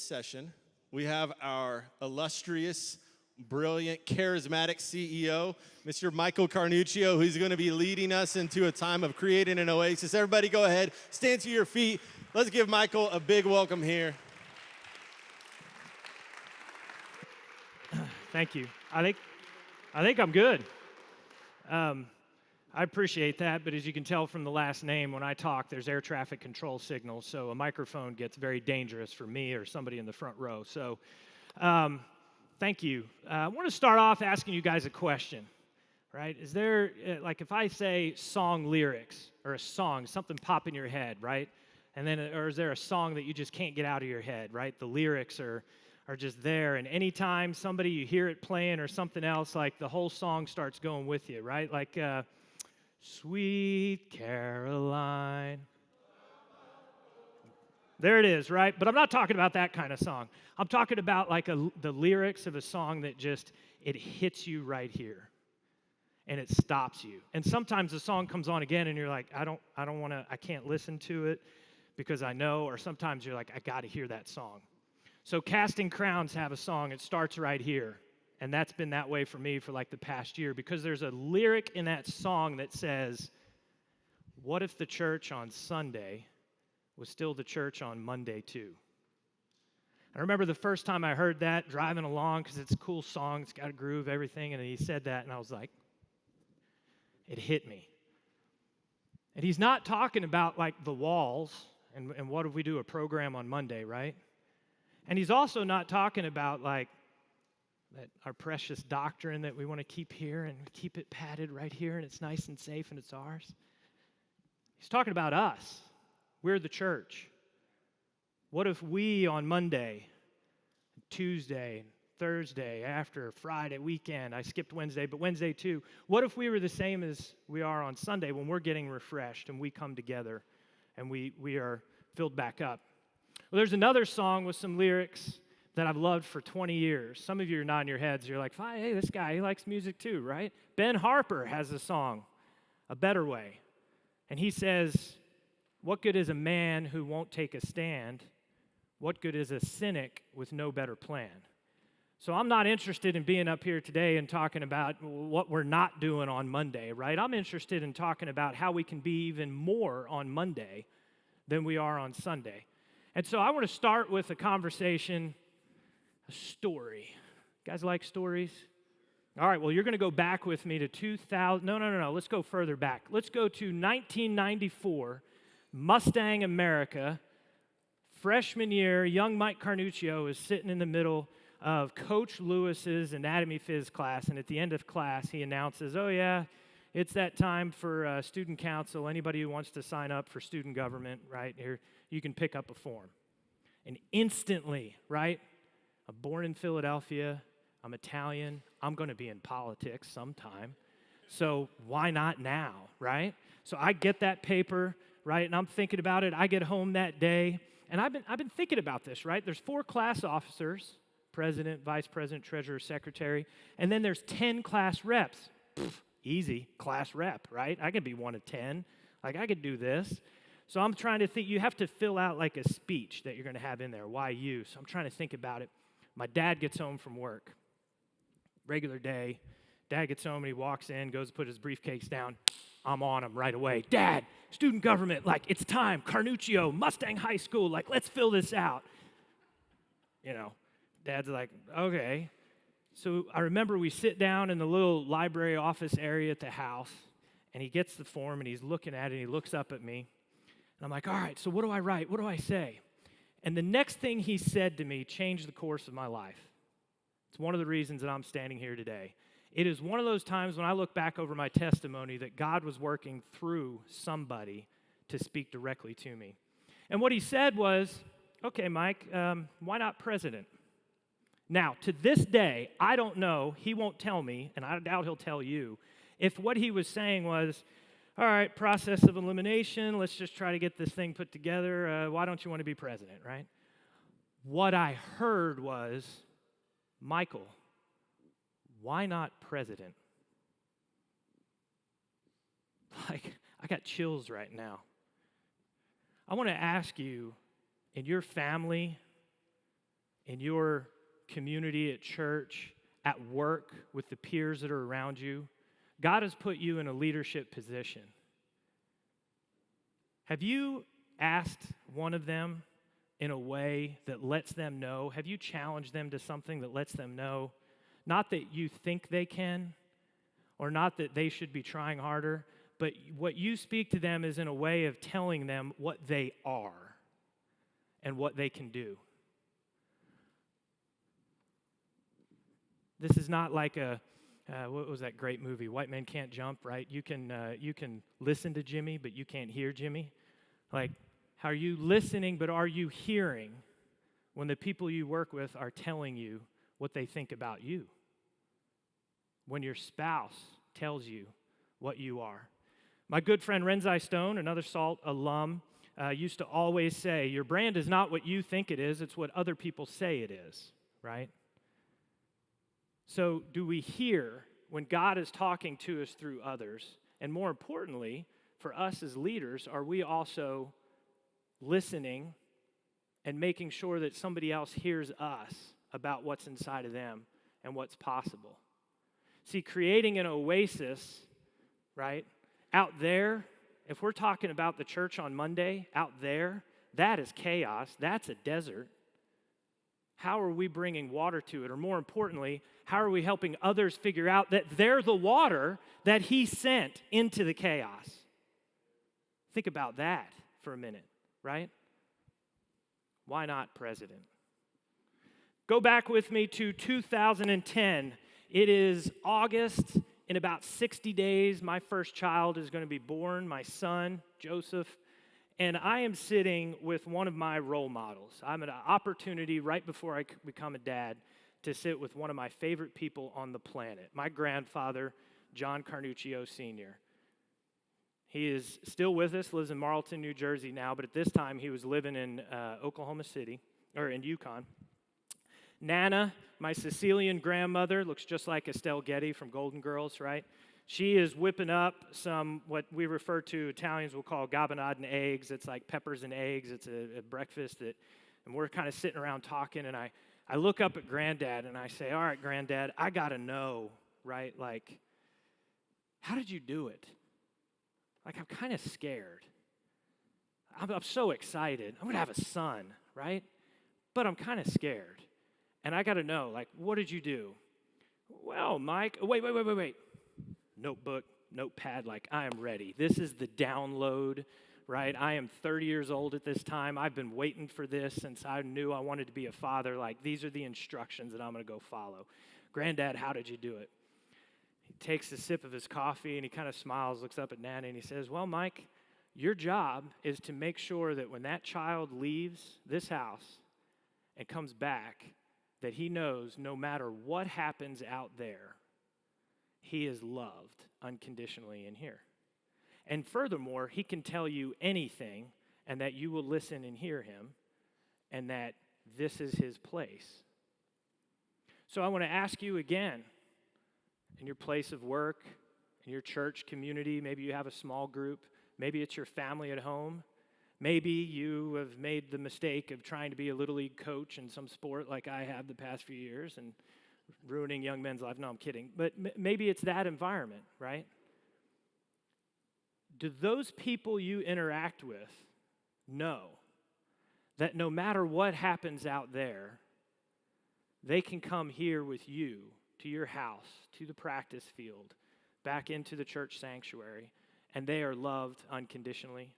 this session, we have our illustrious, brilliant, charismatic CEO, Mr. Michael Carnuccio, who's going to be leading us into a time of creating an oasis. Everybody go ahead, stand to your feet. Let's give Michael a big welcome here. Thank you. I think I'm good. I appreciate that, but as you can tell from the last name, when I talk, there's air traffic control signals, so a microphone gets very dangerous for me or somebody in the front row. So thank you. I want to start off asking you guys a question, right? Is there, like if I say song lyrics or a song, something pop in your head, right? And then, or is there a song that you just can't get out of your head, right? The lyrics are just there, and anytime somebody, you hear it playing or something else, like the whole song starts going with you, right? Like, Sweet Caroline. There it is, right? But I'm not talking about that kind of song. I'm talking about like the lyrics of a song that just, it hits you right here, and it stops you. And sometimes the song comes on again, and you're like, I don't want to, I can't listen to it because I know, or sometimes you're like, I got to hear that song. So Casting Crowns have a song, it starts right here. And that's been that way for me for like the past year, because there's a lyric in that song that says, what if the church on Sunday was still the church on Monday too? I remember the first time I heard that driving along, because it's a cool song, it's got a groove, everything, and he said that, and I was like, it hit me. And he's not talking about like the walls, and what if we do a program on Monday, right? And he's also not talking about like that our precious doctrine that we want to keep here and keep it padded right here and it's nice and safe and it's ours. He's talking about us. We're the church. What if we on Monday, Tuesday, Thursday, after Friday, weekend, I skipped Wednesday, but Wednesday too, what if we were the same as we are on Sunday when we're getting refreshed and we come together and we are filled back up? Well, there's another song with some lyrics that I've loved for 20 years. Some of you are nodding your heads. You're like, hey, this guy, he likes music too, right? Ben Harper has a song, A Better Way. And he says, what good is a man who won't take a stand? What good is a cynic with no better plan? So I'm not interested in being up here today and talking about what we're not doing on Monday, right? I'm interested in talking about how we can be even more on Monday than we are on Sunday. And so I want to start with a conversation, a story. You guys like stories? All right, well, you're going to go back with me to 2000. No. Let's go further back. Let's go to 1994, Mustang, America. Freshman year, young Mike Carnuccio is sitting in the middle of Coach Lewis's anatomy phys class, and at the end of class, he announces, oh, yeah, it's that time for student council. Anybody who wants to sign up for student government, right, here, you can pick up a form. And instantly, right, I'm born in Philadelphia, I'm Italian, I'm going to be in politics sometime, so why not now, right? So I get that paper, right, and I'm thinking about it. I get home that day, and I've been thinking about this, right? There's 4 class officers, president, vice president, treasurer, secretary, and then there's 10 class reps. Easy, class rep, right? I could be one of 10. Like, I could do this. So I'm trying to think, you have to fill out like a speech that you're going to have in there. Why you? So I'm trying to think about it. My dad gets home from work. Regular day. Dad gets home and he walks in, goes to put his briefcase down. I'm on him right away. Dad, student government, like, it's time. Carnuccio, Mustang High School, like, let's fill this out. You know, Dad's like, okay. So I remember we sit down in the little library office area at the house, and he gets the form, and he's looking at it, and he looks up at me. And I'm like, all right, so what do I write? What do I say? And the next thing he said to me changed the course of my life. It's one of the reasons that I'm standing here today. It is one of those times when I look back over my testimony that God was working through somebody to speak directly to me. And what he said was, okay, Mike, why not president? Now, to this day, I don't know, he won't tell me, and I doubt he'll tell you, if what he was saying was, all right, process of elimination, let's just try to get this thing put together, why don't you want to be president, right? What I heard was, Michael, why not president? Like, I got chills right now. I want to ask you, in your family, in your community, at church, at work, with the peers that are around you. God has put you in a leadership position. Have you asked one of them in a way that lets them know? Have you challenged them to something that lets them know, not that you think they can, or not that they should be trying harder, but what you speak to them is in a way of telling them what they are and what they can do. This is not like what was that great movie, White Men Can't Jump, right? You can listen to Jimmy, but you can't hear Jimmy. Like, are you listening, but are you hearing when the people you work with are telling you what they think about you? When your spouse tells you what you are. My good friend Renzai Stone, another SALT alum, used to always say, your brand is not what you think it is, it's what other people say it is, right? So do we hear when God is talking to us through others? And more importantly, for us as leaders, are we also listening and making sure that somebody else hears us about what's inside of them and what's possible? See, creating an oasis, right, out there, if we're talking about the church on Monday, out there, that is chaos. That's a desert. How are we bringing water to it? Or more importantly, how are we helping others figure out that they're the water that He sent into the chaos? Think about that for a minute, right? Why not president? Go back with me to 2010. It is August. In about 60 days, my first child is going to be born, my son, Joseph. And I am sitting with one of my role models. I'm at an opportunity right before I become a dad to sit with one of my favorite people on the planet, my grandfather, John Carnuccio Sr. He is still with us, lives in Marlton, New Jersey now, but at this time he was living in Oklahoma City, or in Yukon. Nana, my Sicilian grandmother, looks just like Estelle Getty from Golden Girls, right? She is whipping up some, what we refer to, Italians will call gabinade and eggs. It's like peppers and eggs. It's a breakfast and we're kind of sitting around talking, and I look up at Granddad, and I say, all right, Granddad, I got to know, right? Like, how did you do it? Like, I'm kind of scared. I'm so excited. I'm going to have a son, right? But I'm kind of scared. And I got to know, like, what did you do? Well, Mike, wait. Notebook, notepad, like, I am ready. This is the download, right? I am 30 years old at this time. I've been waiting for this since I knew I wanted to be a father. Like, these are the instructions that I'm going to go follow. Granddad, how did you do it? He takes a sip of his coffee, and he kind of smiles, looks up at Nana, and he says, well, Mike, your job is to make sure that when that child leaves this house and comes back, that he knows no matter what happens out there, he is loved unconditionally in here. And furthermore, he can tell you anything and that you will listen and hear him and that this is his place. So I want to ask you again, in your place of work, in your church community, maybe you have a small group, maybe it's your family at home, maybe you have made the mistake of trying to be a Little League coach in some sport like I have the past few years and ruining young men's lives. No, I'm kidding. But maybe it's that environment, right? Do those people you interact with know that no matter what happens out there, they can come here with you to your house, to the practice field, back into the church sanctuary, and they are loved unconditionally?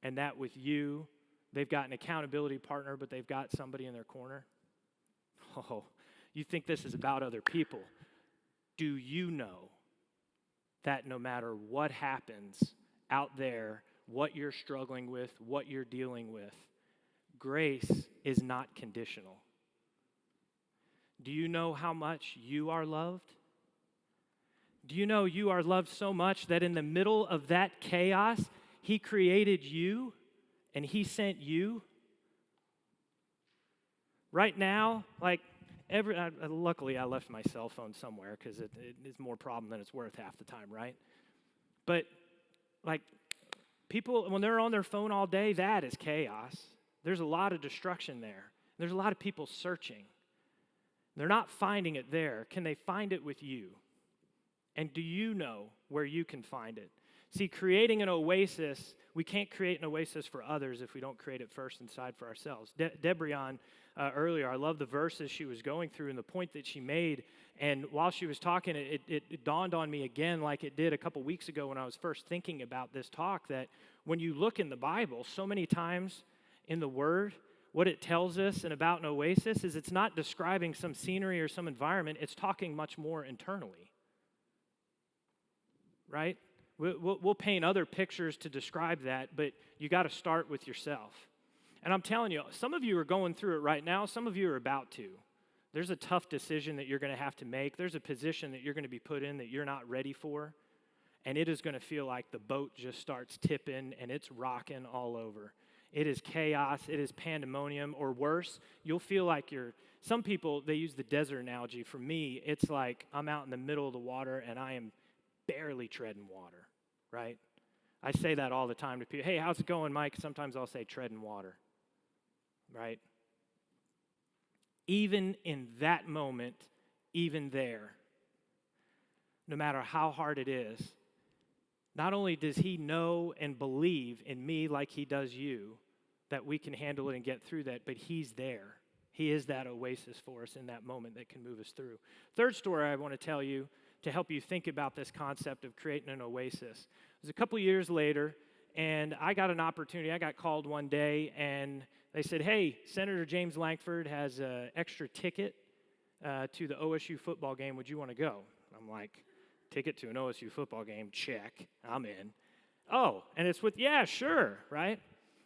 And that with you, they've got an accountability partner, but they've got somebody in their corner? Oh, you think this is about other people. Do you know that no matter what happens out there, what you're struggling with, what you're dealing with, grace is not conditional? Do you know how much you are loved? Do you know you are loved so much that in the middle of that chaos, He created you and He sent you? Right now, like, luckily I left my cell phone somewhere because it's more problem than it's worth half the time, right? But, like, people, when they're on their phone all day, that is chaos. There's a lot of destruction there. There's a lot of people searching. They're not finding it there. Can they find it with you? And do you know where you can find it? See, creating an oasis, we can't create an oasis for others if we don't create it first inside for ourselves. Debrion, earlier, I love the verses she was going through and the point that she made. And while she was talking, it dawned on me again, like it did a couple weeks ago when I was first thinking about this talk, that when you look in the Bible, so many times in the Word, what it tells us and about an oasis is it's not describing some scenery or some environment, it's talking much more internally, right? We'll paint other pictures to describe that, but you got to start with yourself. And I'm telling you, some of you are going through it right now, some of you are about to. There's a tough decision that you're going to have to make. There's a position that you're going to be put in that you're not ready for, and it is going to feel like the boat just starts tipping and it's rocking all over. It is chaos, it is pandemonium, or worse, you'll feel like some people, they use the desert analogy. For me, it's like I'm out in the middle of the water and I am barely treading water, right? I say that all the time to people. Hey, how's it going, Mike? Sometimes I'll say treading water, right? Even in that moment, even there, no matter how hard it is, not only does he know and believe in me like he does you, that we can handle it and get through that, but he's there. He is that oasis for us in that moment that can move us through. Third story I want to tell you to help you think about this concept of creating an oasis. It was a couple years later, and I got an opportunity. I got called one day, and they said, hey, Senator James Lankford has an extra ticket to the OSU football game. Would you want to go? I'm like, ticket to an OSU football game, check, I'm in. Oh, and it's with, yeah, sure, right?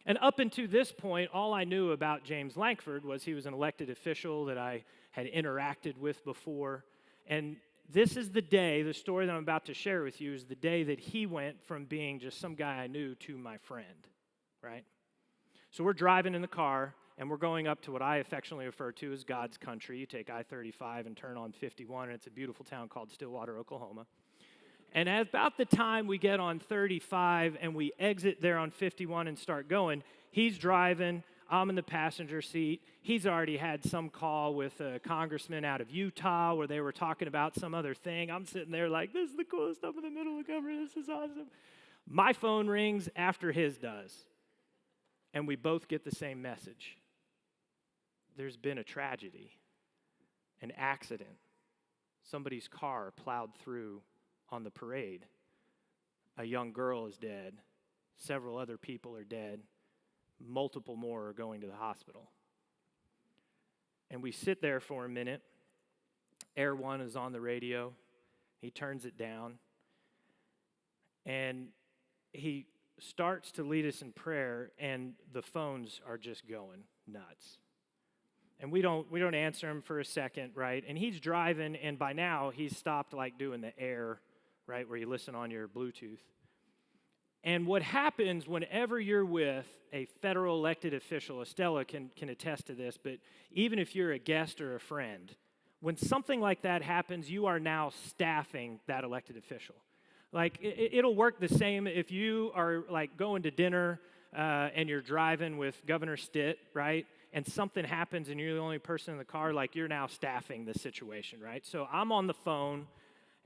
And up until this point, all I knew about James Lankford was he was an elected official that I had interacted with before. And this is the day, the story that I'm about to share with you is the day that he went from being just some guy I knew to my friend, right? So we're driving in the car, and we're going up to what I affectionately refer to as God's country. You take I-35 and turn on 51, and it's a beautiful town called Stillwater, Oklahoma. And at about the time we get on 35 and we exit there on 51 and start going, he's driving, I'm in the passenger seat. He's already had some call with a congressman out of Utah where they were talking about some other thing. I'm sitting there like, this is the coolest stuff in the middle of the cover. This is awesome. My phone rings after his does, and we both get the same message. There's been a tragedy, an accident. Somebody's car plowed through on the parade. A young girl is dead. Several other people are dead. Multiple more are going to the hospital. And we sit there for a minute. Air One is on the radio. He turns it down. And he starts to lead us in prayer, and the phones are just going nuts. And we don't answer him for a second, right? And he's driving, and by now he's stopped like doing the air, right, where you listen on your Bluetooth. And what happens whenever you're with a federal elected official, Estella can attest to this, but even if you're a guest or a friend, when something like that happens, you are now staffing that elected official. Like, it'll work the same if you are, like, going to dinner and you're driving with Governor Stitt, right? And something happens and you're the only person in the car, like, you're now staffing the situation, right? So I'm on the phone,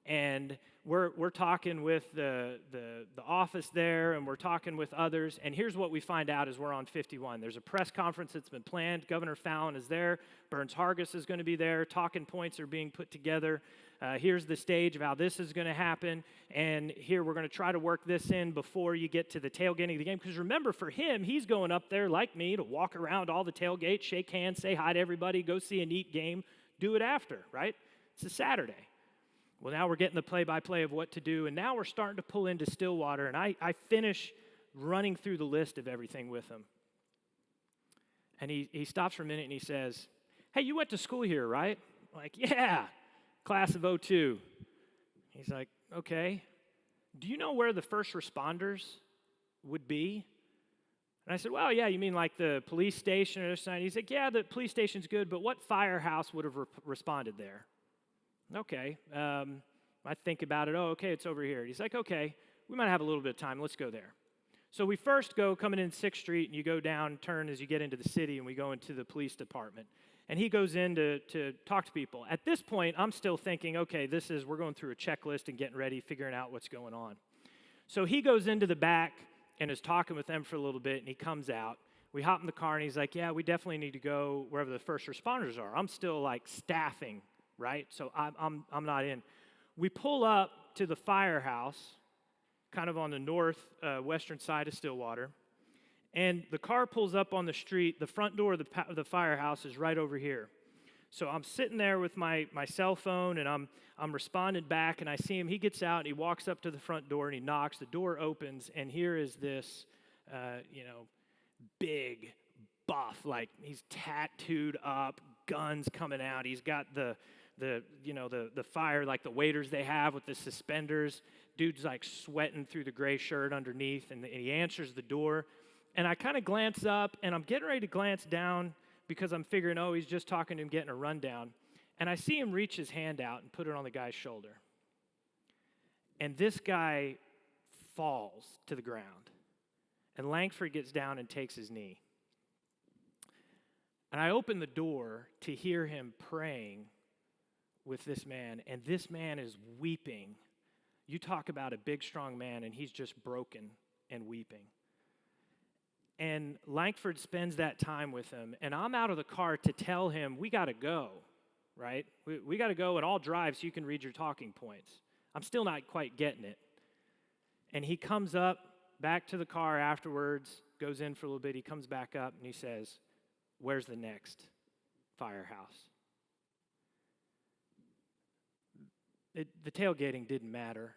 and we're talking with the office there, and we're talking with others, and here's what we find out as we're on 51. There's a press conference that's been planned. Governor Fallon is there. Burns Hargis is going to be there. Talking points are being put together. Here's the stage of how this is going to happen, and here we're going to try to work this in before you get to the tailgating of the game, because remember, for him, he's going up there, like me, to walk around all the tailgates, shake hands, say hi to everybody, go see a neat game, do it after, right? It's a Saturday. Well, now we're getting the play-by-play of what to do, and now we're starting to pull into Stillwater, and I finish running through the list of everything with him. And he stops for a minute, and he says, hey, you went to school here, right? I'm like, yeah, class of 02. He's like, okay. Do you know where the first responders would be? And I said, well, yeah, you mean like the police station or something? He's like, yeah, the police station's good, but what firehouse would have responded there? Okay, I think about it. Oh, okay, it's over here. He's like, okay, we might have a little bit of time. Let's go there. So we first go coming in 6th Street, and you go down, turn as you get into the city, and we go into the police department. And he goes in to talk to people. At this point, I'm still thinking, okay, we're going through a checklist and getting ready, figuring out what's going on. So he goes into the back and is talking with them for a little bit, and he comes out. We hop in the car, and he's like, yeah, we definitely need to go wherever the first responders are. I'm still, like, staffing, right? So I'm not in. We pull up to the firehouse, kind of on the northwestern side of Stillwater, and the car pulls up on the street. The front door of the firehouse is right over here. So I'm sitting there with my cell phone, and I'm responding back, and I see him. He gets out, and he walks up to the front door, and he knocks. The door opens, and here is this, big buff, like he's tattooed up, guns coming out. He's got the fire, like the waiters they have with the suspenders. Dude's like sweating through the gray shirt underneath, and he answers the door. And I kind of glance up, and I'm getting ready to glance down because I'm figuring, oh, he's just talking to him, getting a rundown. And I see him reach his hand out and put it on the guy's shoulder. And this guy falls to the ground. And Langford gets down and takes his knee. And I open the door to hear him praying with this man, and this man is weeping. You talk about a big, strong man, and he's just broken and weeping. And Langford spends that time with him, and I'm out of the car to tell him, we got to go, right? We got to go, and I'll drive so you can read your talking points. I'm still not quite getting it. And he comes up back to the car afterwards, goes in for a little bit. He comes back up, and he says, where's the next firehouse? The tailgating didn't matter.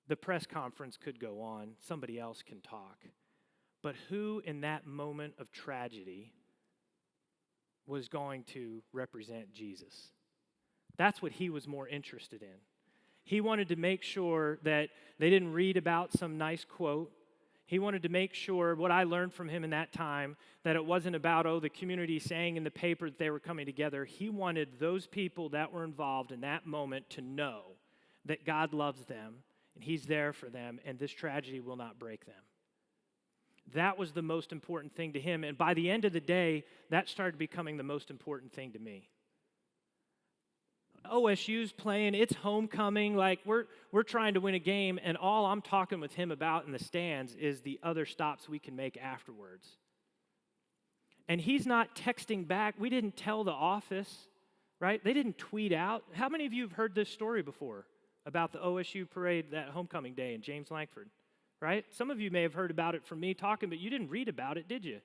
The press conference could go on. Somebody else can talk. But who in that moment of tragedy was going to represent Jesus? That's what he was more interested in. He wanted to make sure that they didn't read about some nice quote. He wanted to make sure, what I learned from him in that time, that it wasn't about, the community saying in the paper that they were coming together. He wanted those people that were involved in that moment to know that God loves them, and he's there for them, and this tragedy will not break them. That was the most important thing to him, and by the end of the day, that started becoming the most important thing to me. OSU's playing, it's homecoming, like we're trying to win a game, and all I'm talking with him about in the stands is the other stops we can make afterwards. And he's not texting back. We didn't tell the office, right? They didn't tweet out. How many of you have heard this story before about the OSU parade that homecoming day in James Langford, right? Some of you may have heard about it from me talking, but you didn't read about it, did you?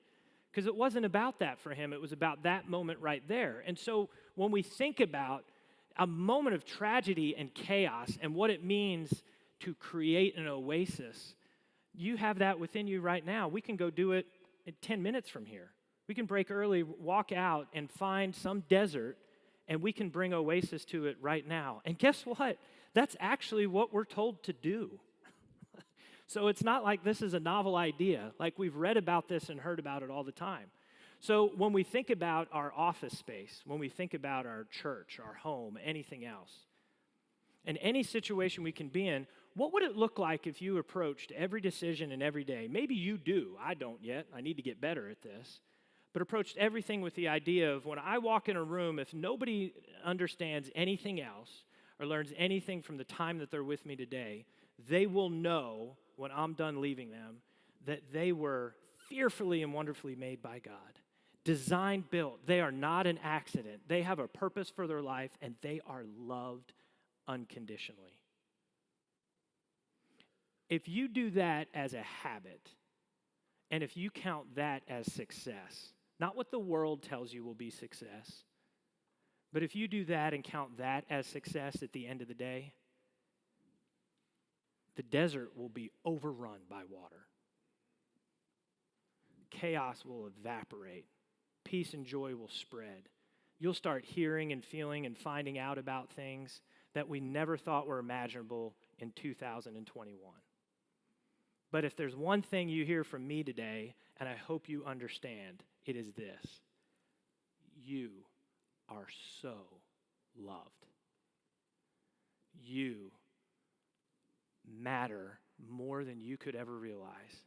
Because it wasn't about that for him. It was about that moment right there. And so when we think about a moment of tragedy and chaos and what it means to create an oasis, you have that within you right now. We can go do it in 10 minutes from here. We can break early, walk out, and find some desert, and we can bring oasis to it right now. And guess what? That's actually what we're told to do. So it's not like this is a novel idea. Like we've read about this and heard about it all the time. So when we think about our office space, when we think about our church, our home, anything else, and any situation we can be in, what would it look like if you approached every decision and every day? Maybe you do. I don't yet. I need to get better at this. But approached everything with the idea of when I walk in a room, if nobody understands anything else or learns anything from the time that they're with me today, they will know when I'm done leaving them that they were fearfully and wonderfully made by God. Designed, built. They are not an accident. They have a purpose for their life, and they are loved unconditionally. If you do that as a habit, and if you count that as success, not what the world tells you will be success, but if you do that and count that as success at the end of the day, the desert will be overrun by water. Chaos will evaporate. Peace and joy will spread. You'll start hearing and feeling and finding out about things that we never thought were imaginable in 2021. But if there's one thing you hear from me today, and I hope you understand, it is this: you are so loved. You matter more than you could ever realize.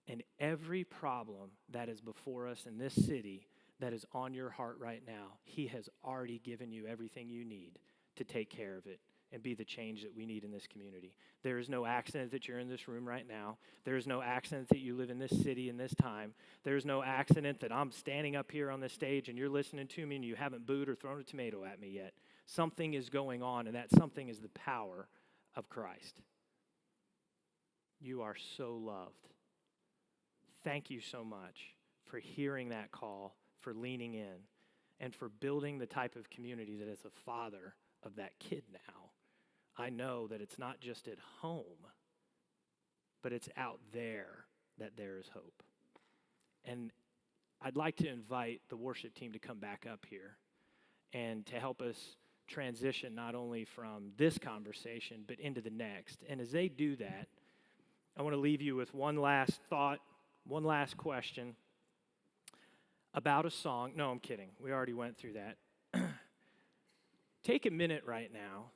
And every problem that is before us in this city that is on your heart right now, he has already given you everything you need to take care of it and be the change that we need in this community. There is no accident that you're in this room right now. There is no accident that you live in this city in this time. There is no accident that I'm standing up here on this stage and you're listening to me and you haven't booed or thrown a tomato at me yet. Something is going on, and that something is the power of Christ. You are so loved. Thank you so much for hearing that call, for leaning in, and for building the type of community that as a father of that kid now, I know that it's not just at home, but it's out there that there is hope. And I'd like to invite the worship team to come back up here and to help us transition not only from this conversation, but into the next. And as they do that, I want to leave you with one last thought, one last question about a song. No, I'm kidding. We already went through that. Take a minute right now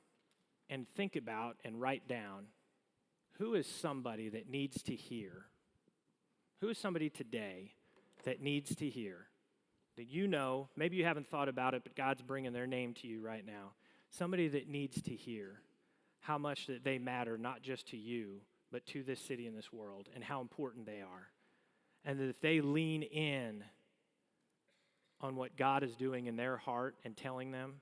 and think about and write down, who is somebody that needs to hear? Who is somebody today that needs to hear? That you know, maybe you haven't thought about it, but God's bringing their name to you right now. Somebody that needs to hear how much that they matter, not just to you, but to this city and this world, and how important they are. And that if they lean in on what God is doing in their heart and telling them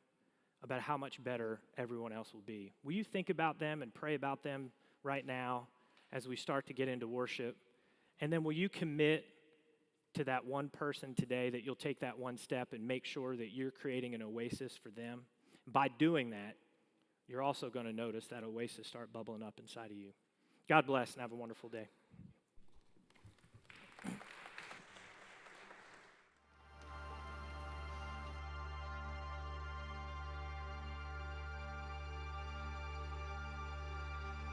about how much better everyone else will be. Will you think about them and pray about them right now as we start to get into worship? And then will you commit to that one person today that you'll take that one step and make sure that you're creating an oasis for them? By doing that, you're also going to notice that oasis start bubbling up inside of you. God bless and have a wonderful day.